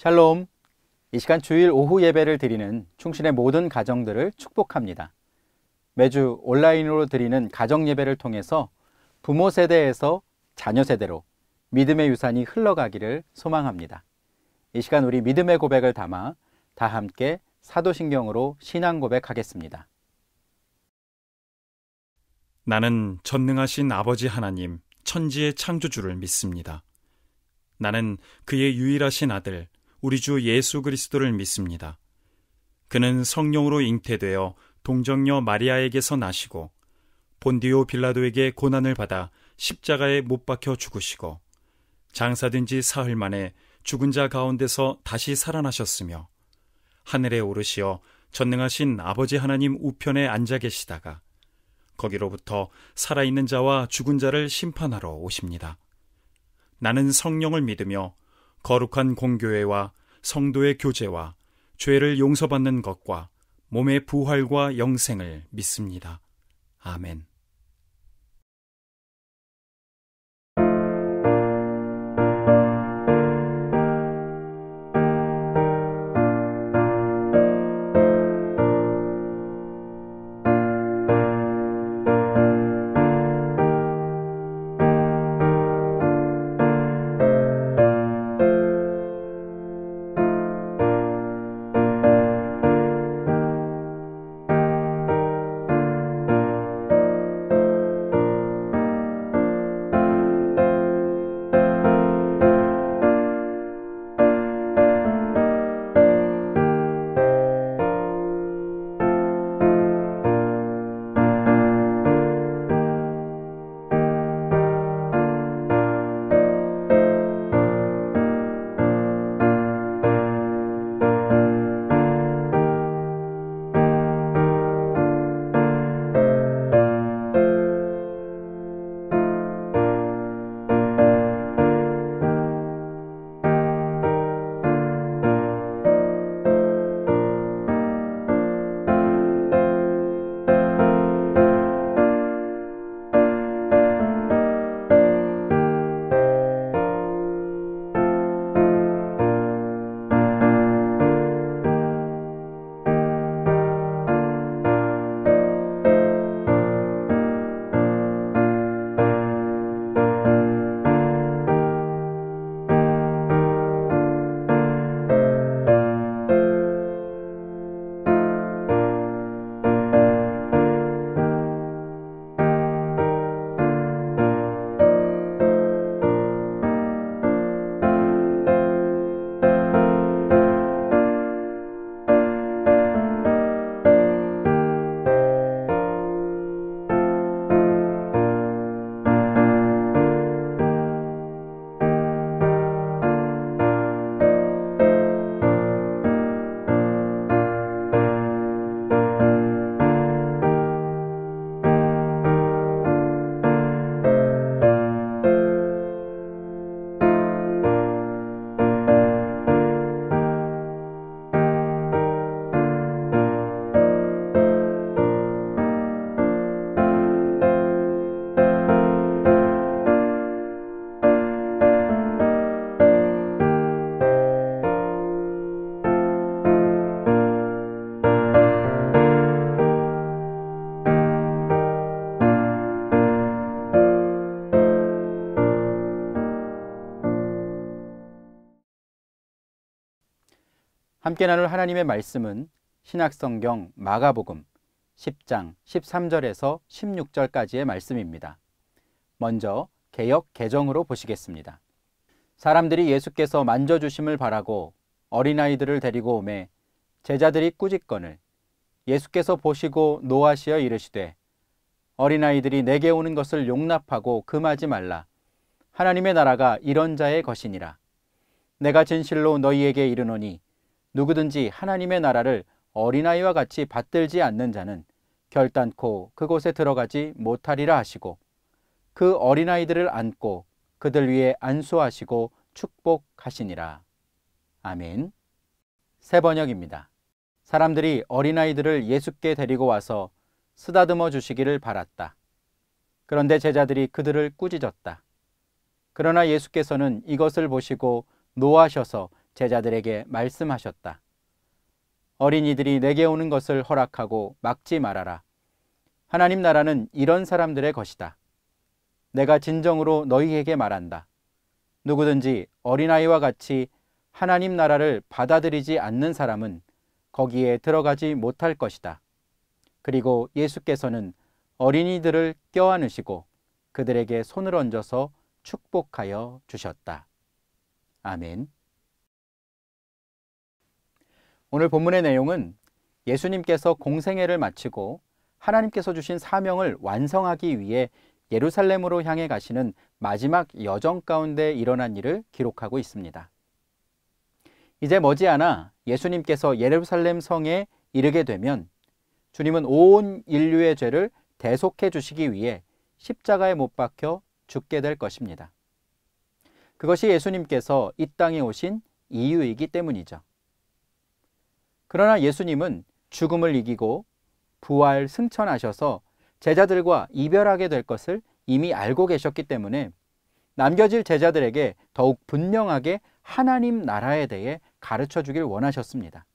샬롬. 이 시간 주일 오후 예배를 드리는 충신의 모든 가정들을 축복합니다. 매주 온라인으로 드리는 가정 예배를 통해서 부모 세대에서 자녀 세대로 믿음의 유산이 흘러가기를 소망합니다. 이 시간 우리 믿음의 고백을 담아 다 함께 사도신경으로 신앙 고백하겠습니다. 나는 전능하신 아버지 하나님, 천지의 창조주를 믿습니다. 나는 그의 유일하신 아들, 우리 주 예수 그리스도를 믿습니다. 그는 성령으로 잉태되어 동정녀 마리아에게서 나시고 본디오 빌라도에게 고난을 받아 십자가에 못 박혀 죽으시고 장사된 지 사흘 만에 죽은 자 가운데서 다시 살아나셨으며 하늘에 오르시어 전능하신 아버지 하나님 우편에 앉아 계시다가 거기로부터 살아있는 자와 죽은 자를 심판하러 오십니다. 나는 성령을 믿으며 거룩한 공교회와 성도의 교제와 죄를 용서받는 것과 몸의 부활과 영생을 믿습니다. 아멘. 함께 나눌 하나님의 말씀은 신약성경 마가복음 10장 13절에서 16절까지의 말씀입니다. 먼저 개역 개정으로 보시겠습니다. 사람들이 예수께서 만져주심을 바라고 어린아이들을 데리고 오매 제자들이 꾸짖거늘 예수께서 보시고 노하시어 이르시되 어린아이들이 내게 오는 것을 용납하고 금하지 말라. 하나님의 나라가 이런 자의 것이니라. 내가 진실로 너희에게 이르노니 누구든지 하나님의 나라를 어린아이와 같이 받들지 않는 자는 결단코 그곳에 들어가지 못하리라 하시고 그 어린아이들을 안고 그들 위에 안수하시고 축복하시니라. 아멘. 새 번역입니다. 사람들이 어린아이들을 예수께 데리고 와서 쓰다듬어 주시기를 바랐다. 그런데 제자들이 그들을 꾸짖었다. 그러나 예수께서는 이것을 보시고 노하셔서 제자들에게 말씀하셨다. 어린이들이 내게 오는 것을 허락하고 막지 말아라. 하나님 나라는 이런 사람들의 것이다. 내가 진정으로 너희에게 말한다. 누구든지 어린아이와 같이 하나님 나라를 받아들이지 않는 사람은 거기에 들어가지 못할 것이다. 그리고 예수께서는 어린이들을 껴안으시고 그들에게 손을 얹어서 축복하여 주셨다. 아멘. 오늘 본문의 내용은 예수님께서 공생애를 마치고 하나님께서 주신 사명을 완성하기 위해 예루살렘으로 향해 가시는 마지막 여정 가운데 일어난 일을 기록하고 있습니다. 이제 머지않아 예수님께서 예루살렘 성에 이르게 되면 주님은 온 인류의 죄를 대속해 주시기 위해 십자가에 못 박혀 죽게 될 것입니다. 그것이 예수님께서 이 땅에 오신 이유이기 때문이죠. 그러나 예수님은 죽음을 이기고 부활 승천하셔서 제자들과 이별하게 될 것을 이미 알고 계셨기 때문에 남겨질 제자들에게 더욱 분명하게 하나님 나라에 대해 가르쳐 주길 원하셨습니다.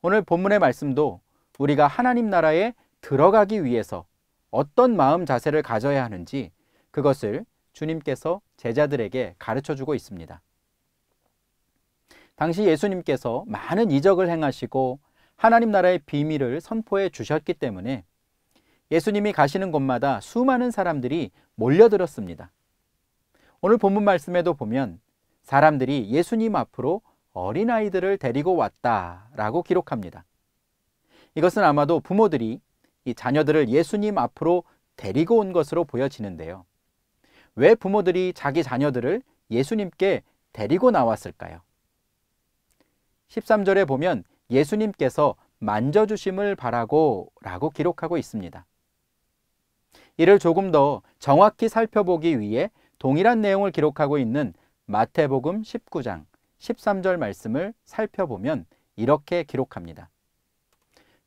오늘 본문의 말씀도 우리가 하나님 나라에 들어가기 위해서 어떤 마음 자세를 가져야 하는지 그것을 주님께서 제자들에게 가르쳐 주고 있습니다. 당시 예수님께서 많은 이적을 행하시고 하나님 나라의 비밀을 선포해 주셨기 때문에 예수님이 가시는 곳마다 수많은 사람들이 몰려들었습니다. 오늘 본문 말씀에도 보면 사람들이 예수님 앞으로 어린아이들을 데리고 왔다라고 기록합니다. 이것은 아마도 부모들이 이 자녀들을 예수님 앞으로 데리고 온 것으로 보여지는데요. 왜 부모들이 자기 자녀들을 예수님께 데리고 나왔을까요? 13절에 보면 예수님께서 만져주심을 바라고 라고 기록하고 있습니다. 이를 조금 더 정확히 살펴보기 위해 동일한 내용을 기록하고 있는 마태복음 19장 13절 말씀을 살펴보면 이렇게 기록합니다.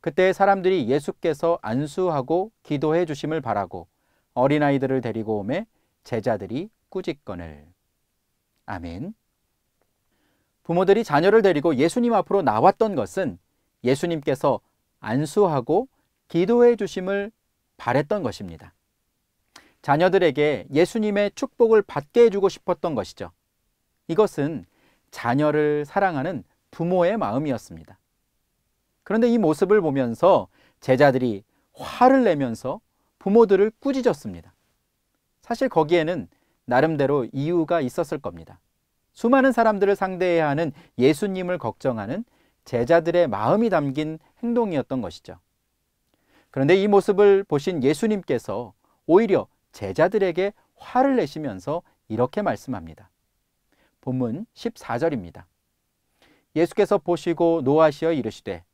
그때 사람들이 예수께서 안수하고 기도해 주심을 바라고 어린아이들을 데리고 오매 제자들이 꾸짖거늘. 아멘. 부모들이 자녀를 데리고 예수님 앞으로 나왔던 것은 예수님께서 안수하고 기도해 주심을 바랬던 것입니다. 자녀들에게 예수님의 축복을 받게 해주고 싶었던 것이죠. 이것은 자녀를 사랑하는 부모의 마음이었습니다. 그런데 이 모습을 보면서 제자들이 화를 내면서 부모들을 꾸짖었습니다. 사실 거기에는 나름대로 이유가 있었을 겁니다. 수많은 사람들을 상대해야 하는 예수님을 걱정하는 제자들의 마음이 담긴 행동이었던 것이죠. 그런데 이 모습을 보신 예수님께서 오히려 제자들에게 화를 내시면서 이렇게 말씀합니다. 본문 14절입니다. 예수께서 보시고 노하시어 이르시되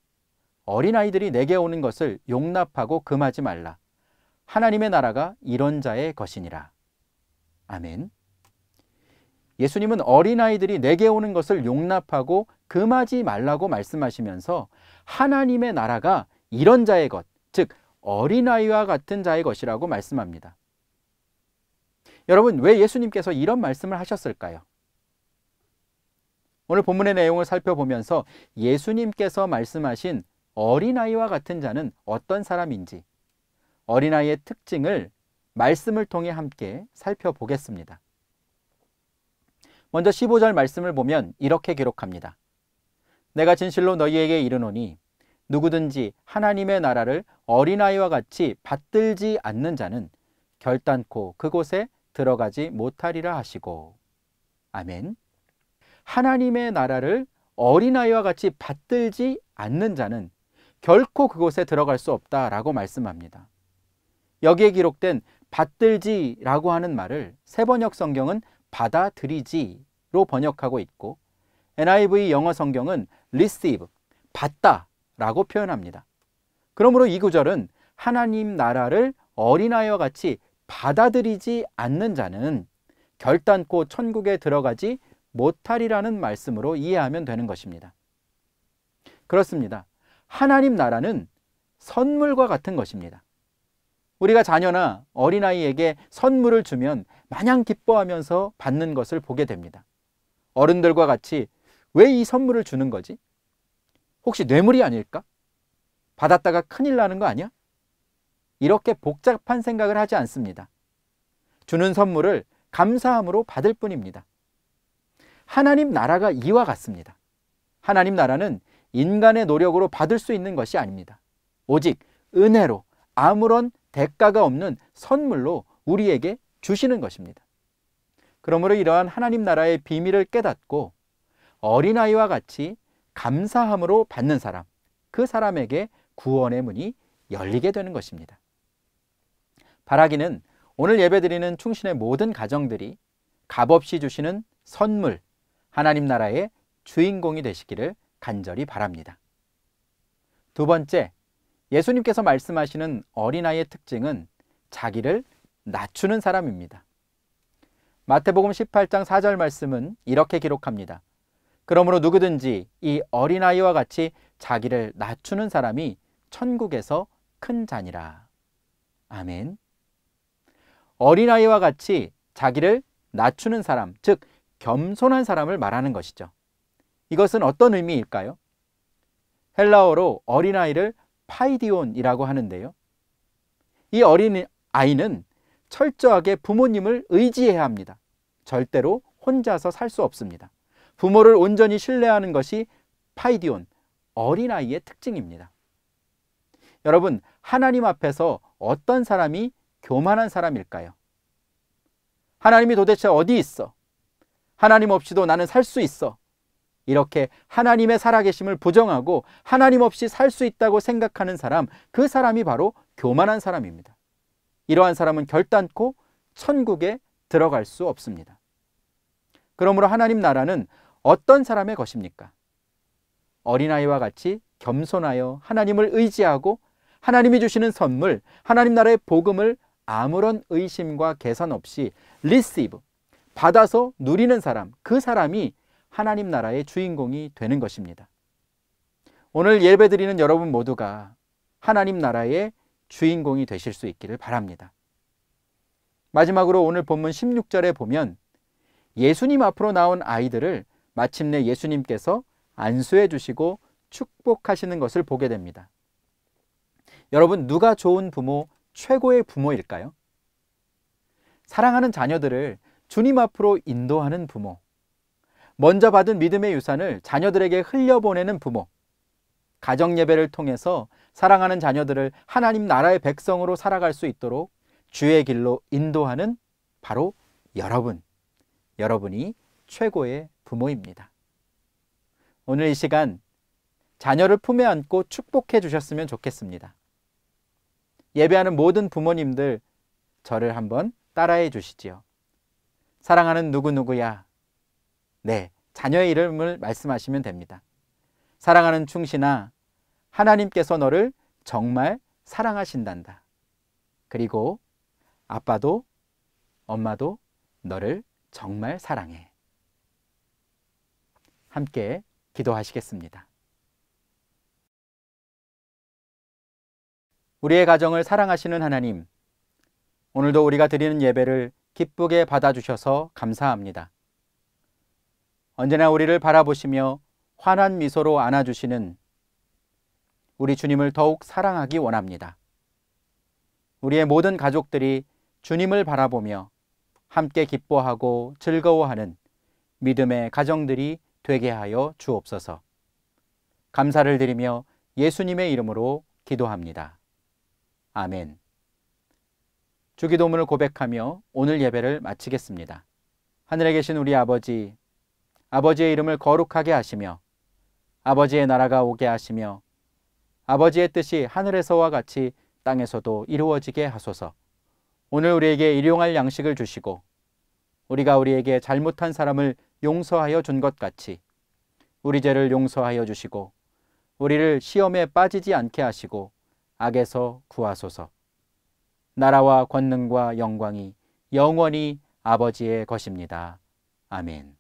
어린아이들이 내게 오는 것을 용납하고 금하지 말라. 하나님의 나라가 이런 자의 것이니라. 아멘. 예수님은 어린아이들이 내게 오는 것을 용납하고 금하지 말라고 말씀하시면서 하나님의 나라가 이런 자의 것, 즉 어린아이와 같은 자의 것이라고 말씀합니다. 여러분, 왜 예수님께서 이런 말씀을 하셨을까요? 오늘 본문의 내용을 살펴보면서 예수님께서 말씀하신 어린아이와 같은 자는 어떤 사람인지 어린아이의 특징을 말씀을 통해 함께 살펴보겠습니다. 먼저 15절 말씀을 보면 이렇게 기록합니다. 내가 진실로 너희에게 이르노니 누구든지 하나님의 나라를 어린아이와 같이 받들지 않는 자는 결단코 그곳에 들어가지 못하리라 하시고. 아멘. 하나님의 나라를 어린아이와 같이 받들지 않는 자는 결코 그곳에 들어갈 수 없다라고 말씀합니다. 여기에 기록된 받들지라고 하는 말을 세번역 성경은 받아들이지로 번역하고 있고 NIV 영어 성경은 receive, 받다라고 표현합니다. 그러므로 이 구절은 하나님 나라를 어린아이와 같이 받아들이지 않는 자는 결단코 천국에 들어가지 못하리라는 말씀으로 이해하면 되는 것입니다. 그렇습니다. 하나님 나라는 선물과 같은 것입니다. 우리가 자녀나 어린아이에게 선물을 주면 마냥 기뻐하면서 받는 것을 보게 됩니다. 어른들과 같이 왜 이 선물을 주는 거지? 혹시 뇌물이 아닐까? 받았다가 큰일 나는 거 아니야? 이렇게 복잡한 생각을 하지 않습니다. 주는 선물을 감사함으로 받을 뿐입니다. 하나님 나라가 이와 같습니다. 하나님 나라는 인간의 노력으로 받을 수 있는 것이 아닙니다. 오직 은혜로 아무런 대가가 없는 선물로 우리에게 주시는 것입니다. 그러므로 이러한 하나님 나라의 비밀을 깨닫고 어린아이와 같이 감사함으로 받는 사람, 그 사람에게 구원의 문이 열리게 되는 것입니다. 바라기는 오늘 예배드리는 충신의 모든 가정들이 값없이 주시는 선물, 하나님 나라의 주인공이 되시기를 간절히 바랍니다. 두 번째, 예수님께서 말씀하시는 어린아이의 특징은 자기를 낮추는 사람입니다. 마태복음 18장 4절 말씀은 이렇게 기록합니다. 그러므로 누구든지 이 어린아이와 같이 자기를 낮추는 사람이 천국에서 큰 자니라. 아멘. 어린아이와 같이 자기를 낮추는 사람, 즉 겸손한 사람을 말하는 것이죠. 이것은 어떤 의미일까요? 헬라어로 어린아이를 파이디온이라고 하는데요. 이 어린아이는 철저하게 부모님을 의지해야 합니다. 절대로 혼자서 살 수 없습니다. 부모를 온전히 신뢰하는 것이 파이디온, 어린아이의 특징입니다. 여러분, 하나님 앞에서 어떤 사람이 교만한 사람일까요? 하나님이 도대체 어디 있어? 하나님 없이도 나는 살 수 있어. 이렇게 하나님의 살아계심을 부정하고 하나님 없이 살 수 있다고 생각하는 사람, 그 사람이 바로 교만한 사람입니다. 이러한 사람은 결단코 천국에 들어갈 수 없습니다. 그러므로 하나님 나라는 어떤 사람의 것입니까? 어린아이와 같이 겸손하여 하나님을 의지하고 하나님이 주시는 선물, 하나님 나라의 복음을 아무런 의심과 계산 없이 receive, 받아서 누리는 사람, 그 사람이 하나님 나라의 주인공이 되는 것입니다. 오늘 예배드리는 여러분 모두가 하나님 나라의 주인공이 되실 수 있기를 바랍니다. 마지막으로 오늘 본문 16절에 보면 예수님 앞으로 나온 아이들을 마침내 예수님께서 안수해 주시고 축복하시는 것을 보게 됩니다. 여러분, 누가 좋은 부모, 최고의 부모일까요? 사랑하는 자녀들을 주님 앞으로 인도하는 부모, 먼저 받은 믿음의 유산을 자녀들에게 흘려보내는 부모, 가정 예배를 통해서 사랑하는 자녀들을 하나님 나라의 백성으로 살아갈 수 있도록 주의 길로 인도하는 바로 여러분이 최고의 부모입니다. 오늘 이 시간 자녀를 품에 안고 축복해 주셨으면 좋겠습니다. 예배하는 모든 부모님들, 저를 한번 따라해 주시지요. 사랑하는 누구누구야. 네, 자녀의 이름을 말씀하시면 됩니다. 사랑하는 충신아, 하나님께서 너를 정말 사랑하신단다. 그리고 아빠도 엄마도 너를 정말 사랑해. 함께 기도하시겠습니다. 우리의 가정을 사랑하시는 하나님, 오늘도 우리가 드리는 예배를 기쁘게 받아주셔서 감사합니다. 언제나 우리를 바라보시며 환한 미소로 안아주시는 우리 주님을 더욱 사랑하기 원합니다. 우리의 모든 가족들이 주님을 바라보며 함께 기뻐하고 즐거워하는 믿음의 가정들이 되게 하여 주옵소서. 감사를 드리며 예수님의 이름으로 기도합니다. 아멘. 주기도문을 고백하며 오늘 예배를 마치겠습니다. 하늘에 계신 우리 아버지, 아버지의 이름을 거룩하게 하시며 아버지의 나라가 오게 하시며 아버지의 뜻이 하늘에서와 같이 땅에서도 이루어지게 하소서. 오늘 우리에게 일용할 양식을 주시고 우리가 우리에게 잘못한 사람을 용서하여 준 것 같이 우리 죄를 용서하여 주시고 우리를 시험에 빠지지 않게 하시고 악에서 구하소서. 나라와 권능과 영광이 영원히 아버지의 것입니다. 아멘.